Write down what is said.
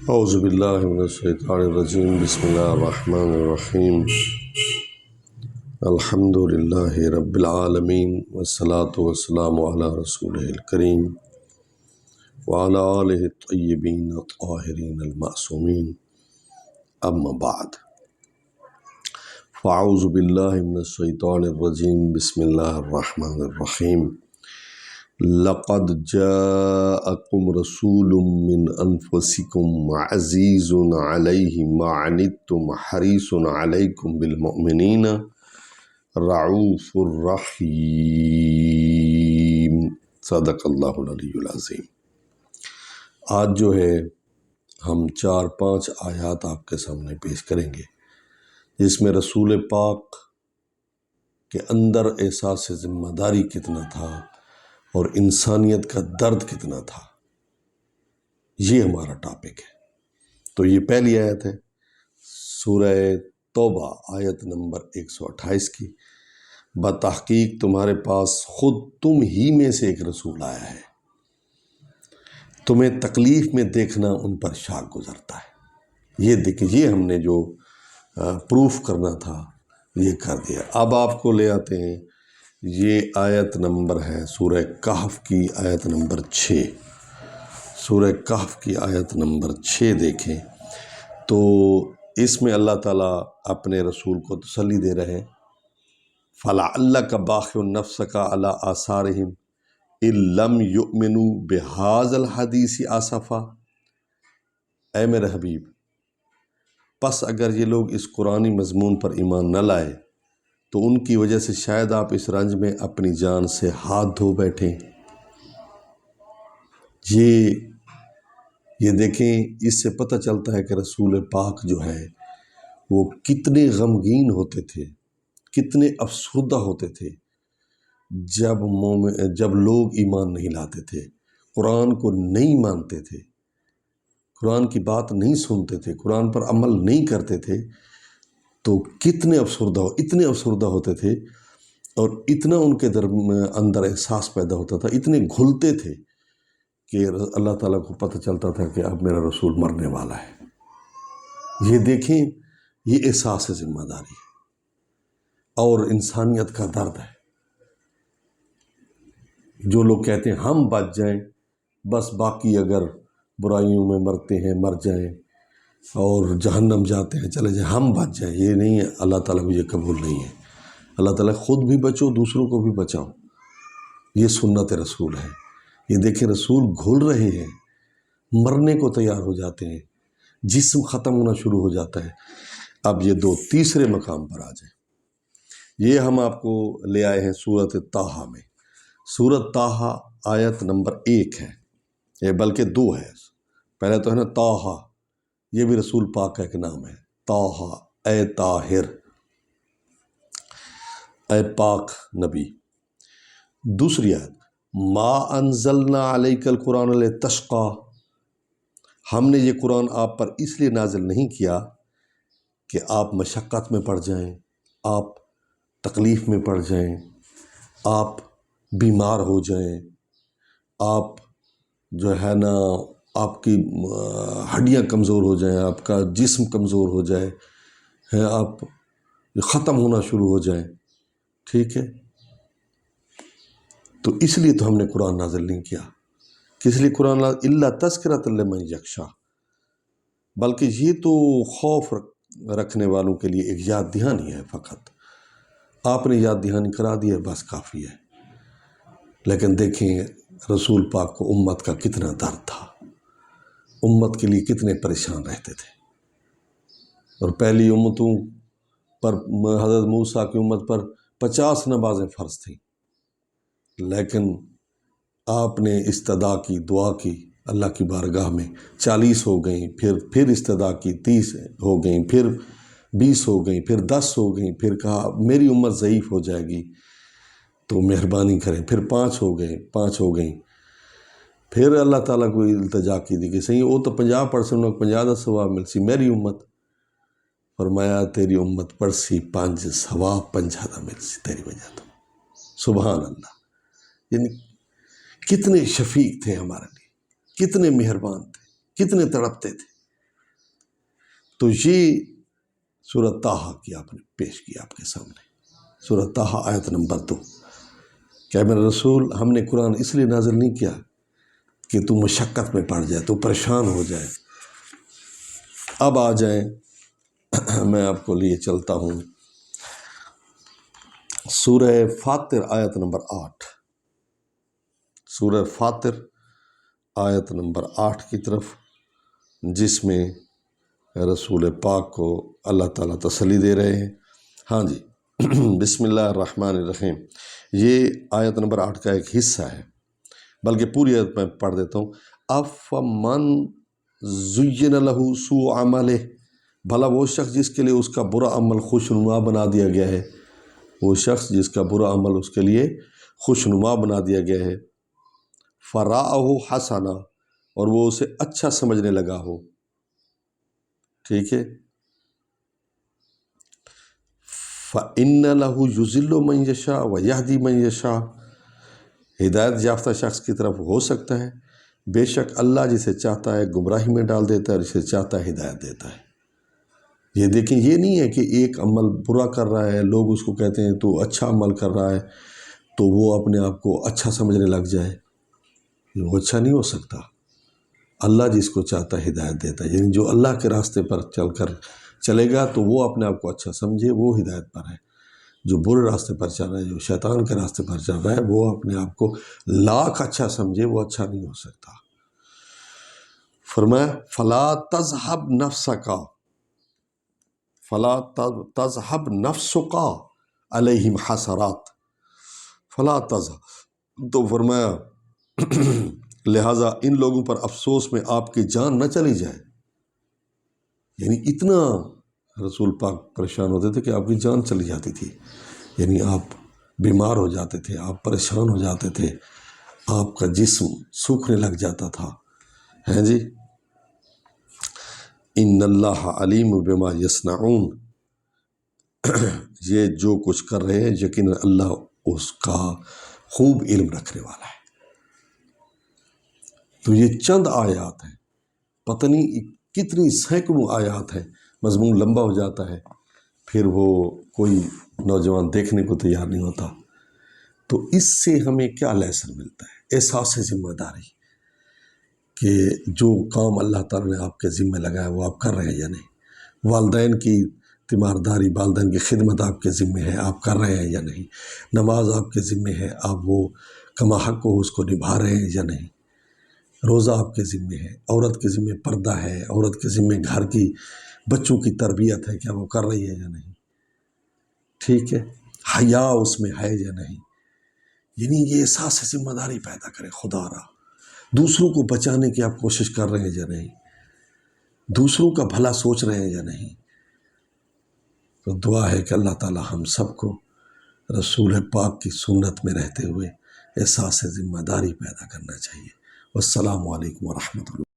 اعوذ باللہ من الشیطان الرجیم بسم اللہ الرحمن الرحیم الحمد للہ رب العالمین والصلاة والسلام علی رسولہ الکریم وعلی آلہ الطیبین الطاہرین المعصومین اما بعد فاعوذ باللہ من الشیطان الرجیم بسم اللہ الرحمن الرحیم لقد جاءكم رسول من أنفسكم عزيز عليه ما عنتم حريص عليكم بالمؤمنين رعوف رحیم صدق اللہ العلی العظیم۔ آج جو ہے ہم 4-5 آیات آپ کے سامنے پیش کریں گے جس میں رسول پاک کے اندر احساس ذمہ داری کتنا تھا اور انسانیت کا درد کتنا تھا، یہ ہمارا ٹاپک ہے۔ تو یہ پہلی آیت ہے سورہ توبہ آیت نمبر 128 کی۔ بتحقیق تمہارے پاس خود تم ہی میں سے ایک رسول آیا ہے، تمہیں تکلیف میں دیکھنا ان پر شاق گزرتا ہے۔ یہ دیکھیں، یہ ہم نے جو پروف کرنا تھا یہ کر دیا۔ اب آپ کو لے آتے ہیں، یہ آیت نمبر ہے سورہ کہف کی آیت نمبر 6۔ سورہ کہف کی آیت نمبر 6 دیکھیں تو اس میں اللہ تعالیٰ اپنے رسول کو تسلی دے رہے ہیں۔ فَلَعَلَّكَ بَاخِعٌ نَفْسَكَ عَلَىٰ آثَارِهِمْ إِن لَّمْ يُؤْمِنُوا بِهَٰذَا الْحَدِيثِ آسَفًا۔ اے میرے حبیب، پس اگر یہ لوگ اس قرآنی مضمون پر ایمان نہ لائے تو ان کی وجہ سے شاید آپ اس رنج میں اپنی جان سے ہاتھ دھو بیٹھیں۔ یہ دیکھیں، اس سے پتہ چلتا ہے کہ رسول پاک جو ہے وہ کتنے غمگین ہوتے تھے، کتنے افسردہ ہوتے تھے جب لوگ ایمان نہیں لاتے تھے، قرآن کو نہیں مانتے تھے، قرآن کی بات نہیں سنتے تھے، قرآن پر عمل نہیں کرتے تھے، تو اتنے افسردہ ہوتے تھے اور اتنا ان کے اندر احساس پیدا ہوتا تھا، اتنے گھلتے تھے کہ اللہ تعالیٰ کو پتہ چلتا تھا کہ اب میرا رسول مرنے والا ہے۔ یہ دیکھیں، یہ احساس ذمہ داری ہے اور انسانیت کا درد ہے۔ جو لوگ کہتے ہیں ہم بچ جائیں، بس باقی اگر برائیوں میں مرتے ہیں مر جائیں اور جہنم جاتے ہیں چلے جائیں، ہم بچ جائیں، یہ نہیں ہے۔ اللہ تعالیٰ کو یہ قبول نہیں ہے۔ اللہ تعالیٰ خود بھی بچو، دوسروں کو بھی بچاؤ، یہ سنت رسول ہے۔ یہ دیکھیں، رسول گھل رہے ہیں، مرنے کو تیار ہو جاتے ہیں، جسم ختم ہونا شروع ہو جاتا ہے۔ اب یہ تیسرے مقام پر آ جائیں۔ یہ ہم آپ کو لے آئے ہیں سورۃ طٰہٰ میں۔ سورۃ طٰہٰ آیت نمبر 1 ہے، یہ بلکہ 2 ہے۔ پہلے تو ہے نا طٰہٰ، یہ بھی رسول پاک کا ایک نام ہے، طٰہٰ اے طاہر، اے پاک نبی۔ دوسری آیت ما انزلنا علیک القرآن لتشقی، ہم نے یہ قرآن آپ پر اس لیے نازل نہیں کیا کہ آپ مشقت میں پڑ جائیں، آپ تکلیف میں پڑ جائیں، آپ بیمار ہو جائیں، آپ جو ہے نا آپ کی ہڈیاں کمزور ہو جائیں، آپ کا جسم کمزور ہو جائے، آپ ختم ہونا شروع ہو جائیں، ٹھیک ہے؟ تو اس لیے تو ہم نے قرآن نازل نہیں کیا۔ کس لیے قرآن الا تذکرۃ لمن یخشی، بلکہ یہ تو خوف رکھنے والوں کے لیے ایک یاد دہانی ہے فقط۔ آپ نے یاد دہانی کرا دی ہے، بس کافی ہے۔ لیکن دیکھیں رسول پاک کو امت کا کتنا درد تھا، امت کے لیے کتنے پریشان رہتے تھے۔ اور پہلی امتوں پر، حضرت موسیٰ کی امت پر 50 نمازیں فرض تھیں، لیکن آپ نے استدعا کی، دعا کی اللہ کی بارگاہ میں، 40 ہو گئیں، پھر استدعا کی 30 ہو گئیں، پھر 20 ہو گئیں، پھر 10 ہو گئیں، پھر کہا میری امت ضعیف ہو جائے گی تو مہربانی کریں، پھر 5 ہو گئیں، پھر اللہ تعالیٰ کو التجا کی دی کہ صحیح وہ تو 50% 50 ثواب مل سی میری امت، فرمایا تیری امت پر سی 5 ثواب 50 مل سی تیری وجہ تو۔ سبحان اللہ، یعنی کتنے شفیق تھے ہمارے لیے، کتنے مہربان تھے، کتنے تڑپتے تھے۔ تو یہ سورۃ طٰہٰ کی آپ نے پیش کی آپ کے سامنے، سورۃ طٰہٰ آیت نمبر 2 کہ میرے رسول ہم نے قرآن اس لیے نازل نہیں کیا کہ تو مشقت میں پڑ جائے، تو پریشان ہو جائے۔ اب آ جائیں، میں آپ کو لیے چلتا ہوں سورہ فاطر آیت نمبر 8، سورہ فاطر آیت نمبر 8 کی طرف، جس میں رسول پاک کو اللہ تعالیٰ تسلی دے رہے ہیں۔ ہاں جی، بسم اللہ الرحمن الرحیم، یہ آیت نمبر 8 کا ایک حصہ ہے، بلکہ پوری آیت میں پڑھ دیتا ہوں۔ افمن زین لہ سوء عملہ، بھلا وہ شخص جس کے لیے اس کا برا عمل خوشنما بنا دیا گیا ہے، وہ شخص جس کا برا عمل اس کے لیے خوشنما بنا دیا گیا ہے، فرآہ حسنا، اور وہ اسے اچھا سمجھنے لگا ہو، ٹھیک ہے، فإن لہ یضل من یشاء ویہدی من یشاء، ہدایت یافتہ شخص کی طرف ہو سکتا ہے، بے شک اللہ جسے چاہتا ہے گمراہی میں ڈال دیتا ہے اور جسے چاہتا ہے ہدایت دیتا ہے۔ یہ دیکھیں، یہ نہیں ہے کہ ایک عمل برا کر رہا ہے، لوگ اس کو کہتے ہیں تو اچھا عمل کر رہا ہے تو وہ اپنے آپ کو اچھا سمجھنے لگ جائے، وہ اچھا نہیں ہو سکتا۔ اللہ جس کو چاہتا ہے ہدایت دیتا ہے، یعنی جو اللہ کے راستے پر چلے گا تو وہ اپنے آپ کو اچھا سمجھے، وہ ہدایت پر ہے۔ جو برے راستے پر چل رہا ہے، جو شیطان کے راستے پر چل رہا ہے، وہ اپنے آپ کو لاکھ اچھا سمجھے، وہ اچھا نہیں ہو سکتا۔ فرمایا فلا تذهب نفسك، فلا تذهب نفسك علیہم حسرات، فلا تذهب، تو فرمایا لہٰذا ان لوگوں پر افسوس میں آپ کی جان نہ چلی جائے، یعنی اتنا رسول پاک پریشان ہوتے تھے کہ آپ کی جان چلی جاتی تھی، یعنی آپ بیمار ہو جاتے تھے، آپ پریشان ہو جاتے تھے، آپ کا جسم سوکھنے لگ جاتا تھا، ہیں جی۔ ان اللہ علیم بما یصنعون، یہ جو کچھ کر رہے ہیں یقیناً اللہ اس کا خوب علم رکھنے والا ہے۔ تو یہ چند آیات ہیں، پتہ نہیں کتنی سینکڑوں آیات ہیں، مضمون لمبا ہو جاتا ہے، پھر وہ کوئی نوجوان دیکھنے کو تیار نہیں ہوتا۔ تو اس سے ہمیں کیا لیسن ملتا ہے؟ احساس ذمہ داری، کہ جو کام اللہ تعالیٰ نے آپ کے ذمہ لگایا وہ آپ کر رہے ہیں یا نہیں۔ والدین کی تیمارداری، والدین کی خدمت آپ کے ذمہ ہے، آپ کر رہے ہیں یا نہیں۔ نماز آپ کے ذمہ ہے، آپ وہ کما حق کو اس کو نبھا رہے ہیں یا نہیں۔ روزہ آپ کے ذمہ ہے، عورت کے ذمہ پردہ ہے، عورت کے ذمہ گھر کی بچوں کی تربیت ہے، کیا وہ کر رہی ہے یا نہیں، ٹھیک ہے، حیا اس میں ہے یا نہیں۔ یعنی یہ احساس ذمہ داری پیدا کرے، خدا را دوسروں کو بچانے کی آپ کوشش کر رہے ہیں یا نہیں، دوسروں کا بھلا سوچ رہے ہیں یا نہیں۔ تو دعا ہے کہ اللہ تعالی ہم سب کو رسول پاک کی سنت میں رہتے ہوئے احساس ذمہ داری پیدا کرنا چاہیے۔ والسلام علیکم ورحمۃ اللہ۔